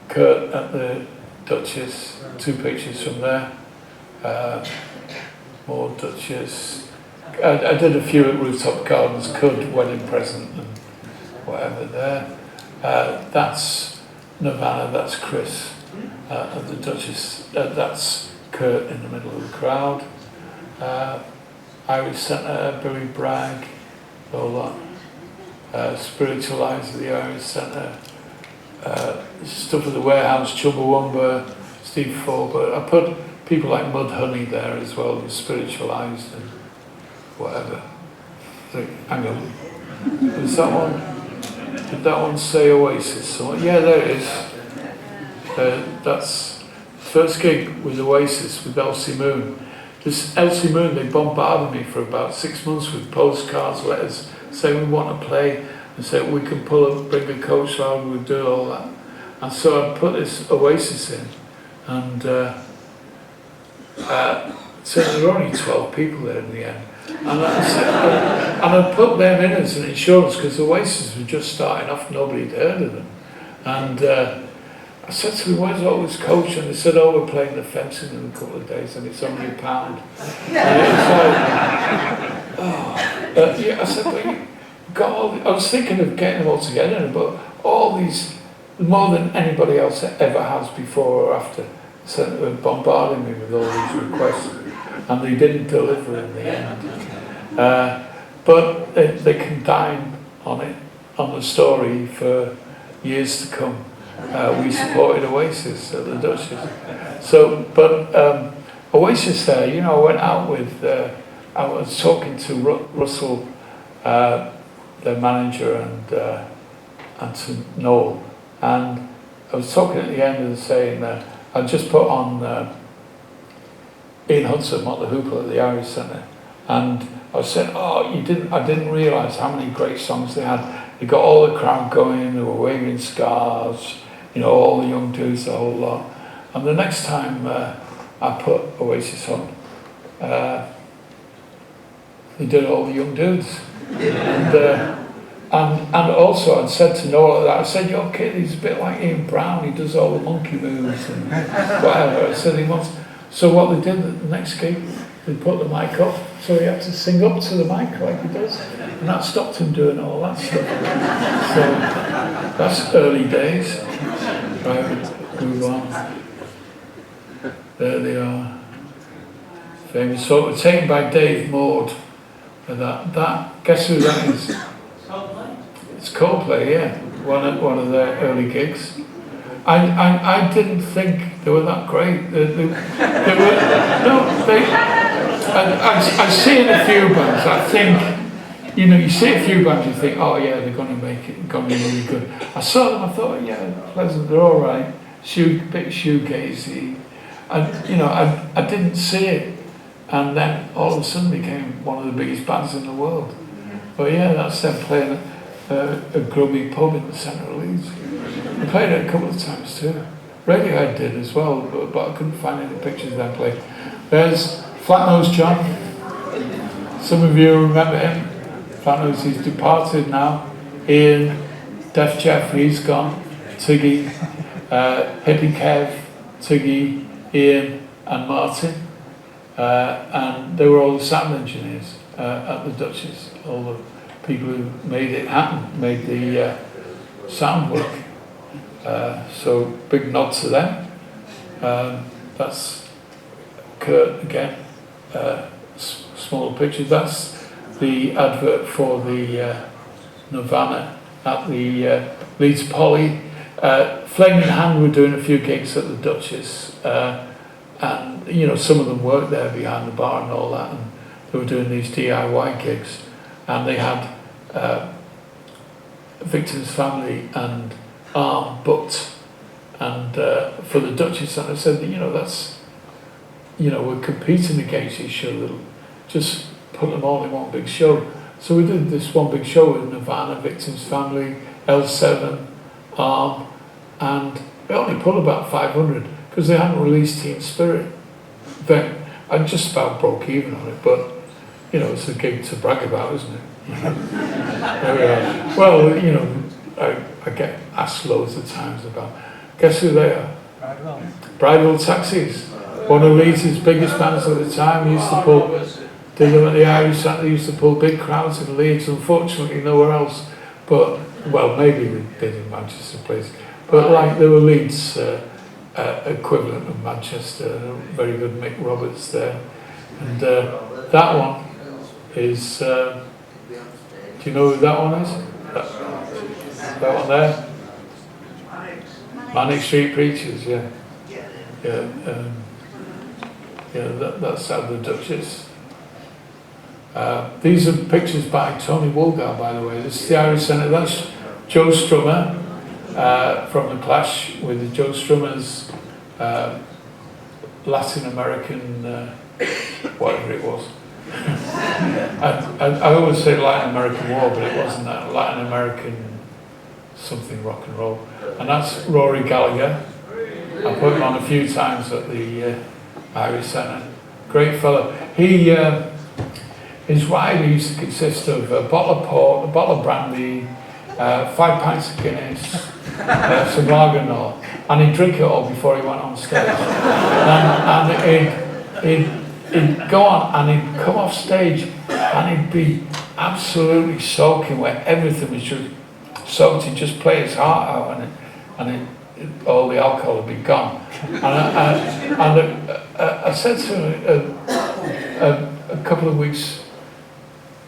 Kurt at the Duchess, 2 pictures from there. More Duchess. I did a few at Rooftop Gardens, Cud, Wedding Present and whatever there. That's Nirvana, that's Chris at the Duchess, that's Kurt in the middle of the crowd. Irish Centre, Billy Bragg, all that. Spiritualize at the Irish Centre. Stuff at the Warehouse, Chumbawamba, Steve Forbert. I put people like Mudhoney there as well, who spiritualized and whatever. Hang on. Was that one? Did that one say Oasis? Yeah, there it is. That's first gig with Oasis with Elsie Moon. This Elsie Moon, they bombarded me for about 6 months with postcards, letters, saying we want to play, and said we can bring a coach round, we'll do all that. And so I put this Oasis in, and so there were only 12 people there in the end. And I put them in as an insurance because Oasis were just starting off, nobody had heard of them. And I said to them, where's all this coach? And they said, oh, we're playing the fencing in a couple of days and it's only £1. And it was like, oh. Yeah, I said, but you got all I was thinking of getting them all together, but all these, more than anybody else ever has before or after, so they were bombarding me with all these requests. And they didn't deliver in the end. But they can dine on it, on the story for years to come. We supported Oasis at the Duchess. So, but Oasis there, I went out with, I was talking to Russell, their manager, and to Noel. And I was talking at the end and saying, I just put on Ian Hudson, Motley Hoople at the Irish Centre, and I was saying, I didn't realise how many great songs they had. They got all the crowd going, they were waving scarves, you know, all the young dudes, the whole lot. And the next time I put Oasis on, they did all the young dudes. And also I'd said to Noah that, I said, your kid, he's a bit like Ian Brown, he does all the monkey moves and whatever. I said he wants. So what they did at the next gig, they put the mic up, so he had to sing up to the mic like he does. And that stopped him doing all that stuff. So that's early days. Right, move on. There they are. Famous. So it was taken by Dave Maud. That guess who that is? It's Coldplay, yeah. One of their early gigs. I didn't think they were that great. They were I've seen a few bands. I think, you know, you see a few bands, you think, oh yeah, they're going to make it, going to be really good. I saw them, I thought, yeah, pleasant, they're all right. Bit shoegazy. And you know, I didn't see it, and then all of a sudden became one of the biggest bands in the world. But yeah, that's them playing a grubby pub in the centre of Leeds. They played it a couple of times too. Radiohead did as well, but I couldn't find any pictures of them playing. There's Flatnose John. Some of you remember him. Flatnose, he's departed now. Ian, Def Jeff, he's gone. Tiggy, Hippie Kev, Tiggy, Ian and Martin. And they were all the sound engineers at the Duchess. All the people who made it happen, made the sound work. So big nod to them. That's Kurt again. Smaller picture. That's the advert for the Nirvana at the Leeds Poly. Flaming Hand were doing a few gigs at the Duchess, and you know, some of them worked there behind the bar and all that, and they were doing these DIY gigs, and they had Victim's Family and Arm booked, and for the Duchess, and I said, you know, that's, you know, we're competing against each other, just put them all in one big show. So we did this one big show with Nirvana, Victim's Family, L7, Arm, and we only put about 500 because they hadn't released Teen Spirit. Then I just about broke even on it, but you know, it's a gig to brag about, isn't it? There we are. Well, you know, I get asked loads of times about, guess who they are? Bridal Taxis. One of Leeds' biggest bands at the time. Used to pull, did them at the Irish Centre, used to pull big crowds in Leeds, unfortunately nowhere else. But, well, maybe they did in Manchester place. But like, they were Leeds' equivalent of Manchester. Very good Mick Roberts there. And that one is, do you know who that one is? That one there? Manic Street Preachers, yeah. That's out of the Duchess. These are pictures by Tony Woolgar, by the way. This is the Irish Centre. That's Joe Strummer from The Clash with the Joe Strummer's Latin American, whatever it was. I always say Latin American War, but it wasn't that. Latin American something rock and roll. And that's Rory Gallagher. I put him on a few times at the Irish Centre. Great fellow. His rider used to consist of a bottle of port, a bottle of brandy, 5 pints of Guinness, some lager and all. And he'd drink it all before he went on stage. And he'd go on and he'd come off stage and he'd be absolutely soaking where everything was just soaked. He'd just play his heart out and all the alcohol would be gone. And I said to him a couple of weeks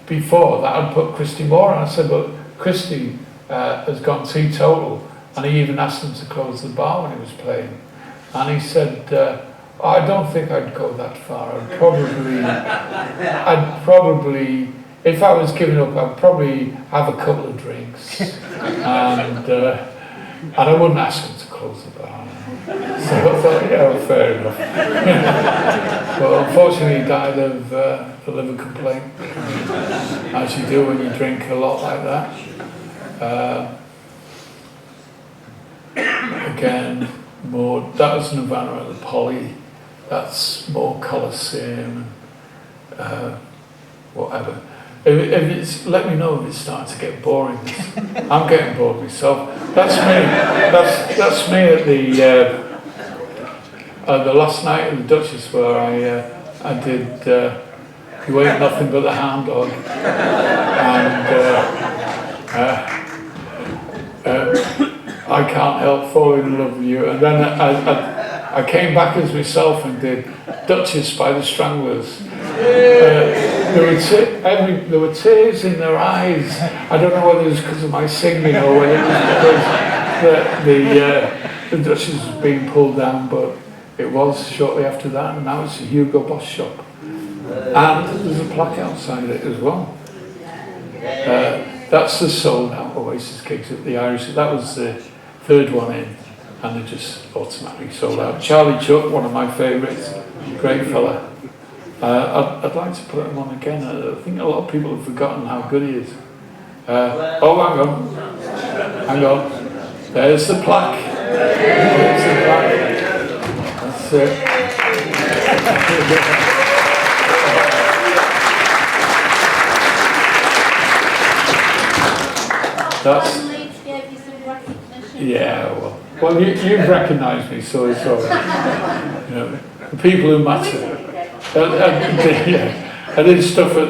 before that I'd put Christy Moore on. I said, but Christy has gone teetotal, and he even asked him to close the bar when he was playing. And he said, I don't think I'd go that far. I'd probably, if I was giving up, I'd probably have a couple of drinks, and I wouldn't ask him to close the bar. So I thought, yeah, well, fair enough. But unfortunately, he died of a liver complaint, as you do when you drink a lot like that. again, more, that was Nirvana at the Poly, that's more Coliseum, whatever. If it's, let me know if it's starting to get boring. I'm getting bored myself. That's me. That's me at the last night at the Duchess, where I did You Ain't Nothing But the Hound Dog, and I Can't Help Falling in Love with You, and then I came back as myself and did Duchess by the Stranglers. There were tears in their eyes. I don't know whether it was because of my singing or whether it was because the Duchess was being pulled down, but it was shortly after that, and now it's a Hugo Boss shop. And there's a plaque outside it as well. That's the sold out Oasis gigs at the Irish. That was the third one in, and they just automatically sold out. Charlie Chuck, one of my favourites, great fella. I'd like to put him on again. I think a lot of people have forgotten how good he is. Oh, hang on. There's the plaque. There's the plaque. That's it. That's. Leeds gave you some recognition. Yeah, well, you've recognised me, so it's all right. You know, the people who matter. I did stuff at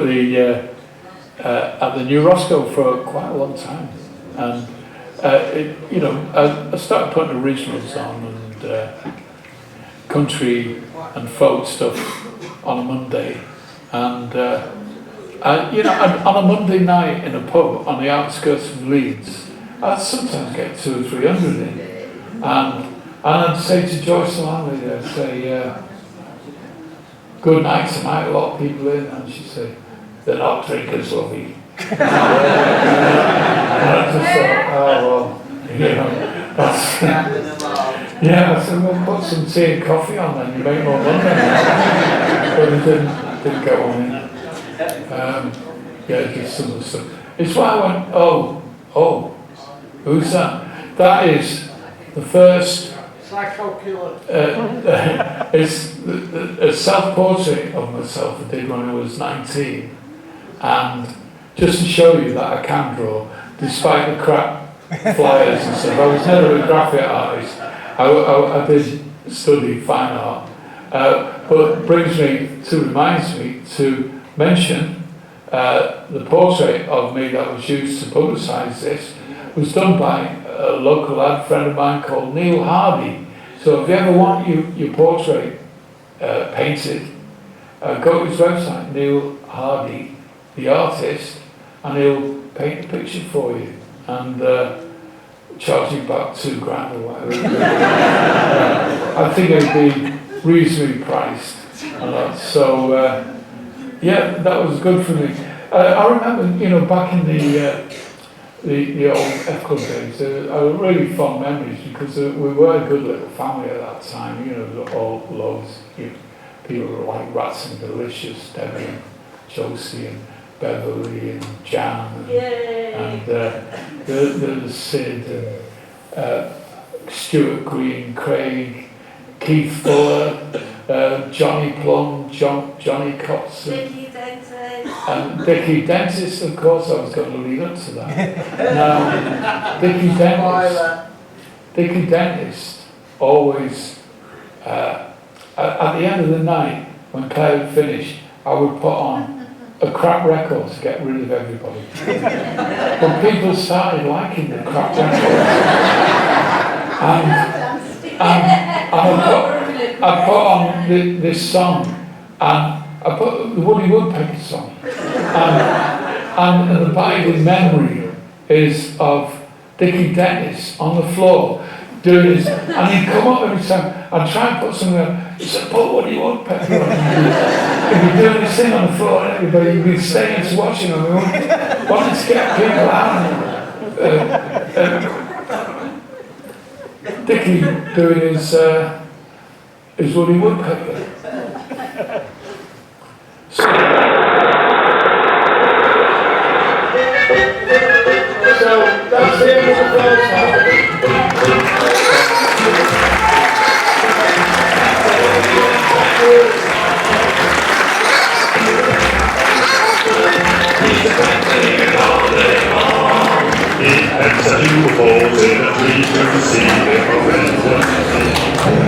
the New Roscoe for quite a long time, and I started putting originals on and country and folk stuff on a Monday, and on a Monday night in a pub on the outskirts of Leeds, I'd sometimes get 200 or 300 in, and I'd say to Joyce Lamley, I'd say, good night tonight, a lot of people in, and she'd say, they're not drinkers, lovey. And I just thought, oh, well, that's, yeah, I said, well, put some tea and coffee on then, you make more money. But it didn't go on in. Just some of the stuff. It's why I went, oh, who's that? That is the first it's a self-portrait of myself I did when I was 19, and just to show you that I can draw despite the crap flyers and stuff. I was never a graphic artist. I did study fine art, but it reminds me to mention the portrait of me that was used to publicise this was done by a local lad friend of mine called Neil Hardy. So if you ever want your portrait painted, go to his website, Neil Hardy, the artist, and he'll paint a picture for you and charge you about $2,000 or whatever. I think it'd be reasonably priced. So that was good for me. I remember, back in the old F Club days, I had really fond memories because we were a good little family at that time. All loads. People were like Rats and Delicious, Debbie and Josie and Beverly and Jan and there's Sid and Stuart Green, Craig, Keith Fuller, Johnny Plum, Johnny Cox, and Dickie Dentist, of course. I was going to lead up to that. Now, Dickie Dentist always, at the end of the night, when Claire had finished, I would put on a crap record to get rid of everybody. But people started liking the crap records. And I put on this song, and I put the Woody Woodpecker song, and the abiding memory is of Dickie Dennis on the floor doing this, and he'd come up every time. I'd try and put something on. He said, put Woody Woodpecker on. He'd be doing this thing on the floor, and everybody would be staying to watching him. We wanted to get people out. Dickie doing his Woody Woodpecker. So that's the end of the first half. falls in a frequency, if a red one